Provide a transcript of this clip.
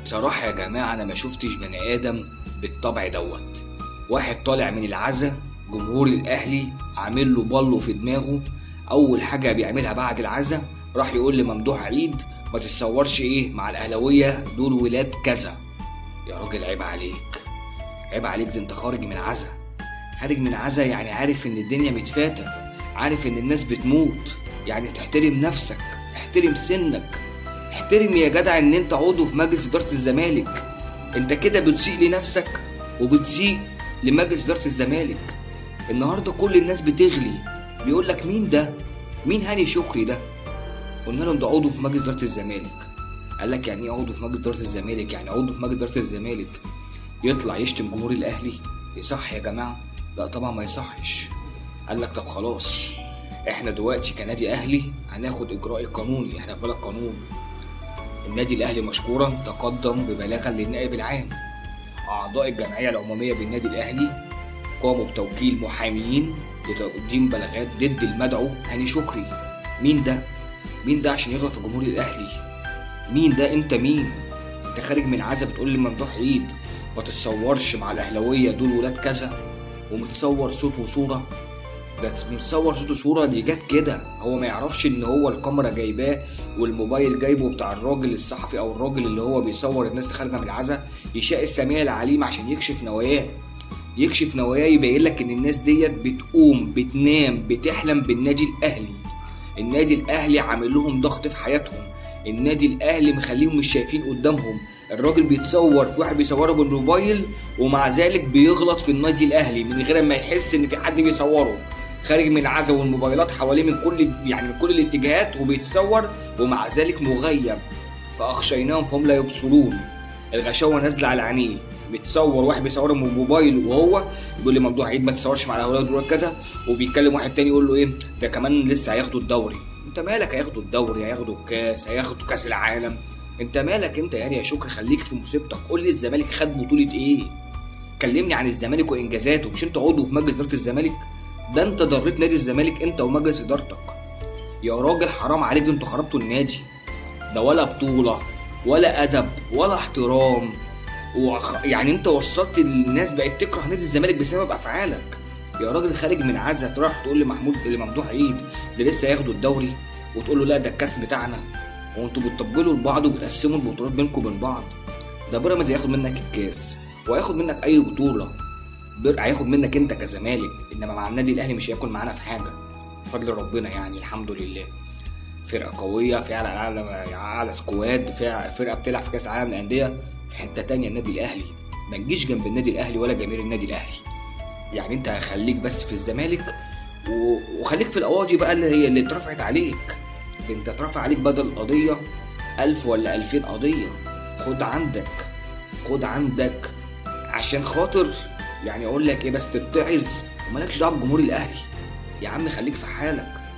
بصراحة يا جماعة أنا ما شفتش بني آدم بالطبع دوت. واحد طالع من العزا، جمهور الأهلي عامل له بالو في دماغه. أول حاجة بيعملها بعد العزا راح يقول لممدوح عيد ما تتصورش مع الأهلاوية دول ولاد كذا. يا راجل عيب عليك، عيب عليك، ده أنت خارج من عزا. خارج من عزا يعني عارف إن الدنيا متفاتة، عارف إن الناس بتموت، يعني تحترم نفسك، احترم سنك، احترم يا جدع ان انت عضو في مجلس اداره الزمالك. انت كده بتسيء لنفسك وبتسيء لمجلس اداره الزمالك. النهارده كل الناس بتغلي، بيقول لك مين ده؟ مين هاني شكري ده؟ قلنا لهم ده عضو في مجلس اداره الزمالك. قال لك يعني ايه عضو في مجلس اداره الزمالك؟ يعني عضو في مجلس اداره الزمالك يطلع يشتم جمهور الاهلي؟ يصح يا جماعه؟ لا طبعا ما يصحش. قال لك طب خلاص، احنا دلوقتي كنادي اهلي هناخد اجراء قانوني، احنا في بلد قانون. النادي الأهلي مشكورا تقدم ببلاغا للنائب العام. أعضاء الجمعية العمومية بالنادي الأهلي قاموا بتوكيل محامين لتقديم بلاغات ضد المدعو هاني شكري. مين ده؟ مين ده عشان يغلط في جمهور الأهلي؟ مين ده؟ أنت مين؟ أنت خارج من عزا بتقول لممدوح عيد ما تتصورش مع الأهلاوية دول ولاد كذا، ومتصور صوت وصورة. ده متصور صوت وصورة، دي جت كده، هو ما يعرفش ان هو الكاميرا جايباه والموبايل جايبه بتاع الراجل الصحفي او الراجل اللي هو بيصور الناس خارجه من العزا. يشاء السميع العليم عشان يكشف نواياه، يكشف نواياه، يبين لك ان الناس ديت بتقوم بتنام بتحلم بالنادي الاهلي. النادي الاهلي عامل لهم ضغط في حياتهم، النادي الاهلي مخليهم مش شايفين قدامهم. الراجل بيتصور في واحد بيصوره بالموبايل ومع ذلك بيغلط في النادي الاهلي من غير ما يحس ان في حد بيصوره. خارج من العزا والموبايلات حواليه من كل الاتجاهات وبيتصور، ومع ذلك مغيب. فاخشيناهم فهم لا يبصرون. الغشاوه نازله على عينيه، بيتصور واحد بيصوره من الموبايل وهو بيقول لي ممدوح عيد ما تصورش مع الاهلاويه دول كذا، وبيتكلم واحد تاني يقول له ده كمان لسه هياخدوا الدوري. انت مالك؟ هياخدوا الدوري، هياخدوا الكاس، هياخدوا كاس العالم. انت مالك انت يا شكري؟ خليك في مصيبتك. قول لي الزمالك خد بطوله ايه؟ كلمني عن الزمالك وانجازاته. مش انت عضو في مجلس اداره الزمالك؟ ده انت ضريت نادي الزمالك انت ومجلس ادارتك. يا راجل حرام عليك، انتوا خربتوا النادي ده. ولا بطوله ولا ادب ولا احترام، يعني انت وصلت الناس بقت تكره نادي الزمالك بسبب افعالك. يا راجل خارج من عزا تروح تقول لممدوح عيد ده لسه هياخدوا الدوري، وتقول له لا ده الكاس بتاعنا، وانتوا بتطبلوا لبعض وبتقسموا البطولات بينكم وبين بعض. ده بيراميدز هياخد منك الكاس وهياخد منك اي بطوله، هياخد منك انت كزمالك، انما مع النادي الاهلي مش هياكل معانا في حاجه بفضل ربنا. يعني الحمد لله، فرقه قويه، فعلا اعلى سكواد، فرقه بتلعب في كاس العالم للانديه في حته تانية. النادي الاهلي ما تجيش جنب النادي الاهلي ولا جماهير النادي الاهلي. يعني انت خليك بس في الزمالك وخليك في القواضي بقى اللي هي اللي اترفعت عليك. انت اترفع عليك بدل قضيه 1000 ولا 2000 قضيه. خد عندك عشان خاطر يعني اقول لك بس تتعظ ومالكش دعوه بجمهور الاهلي. يا عم خليك في حالك.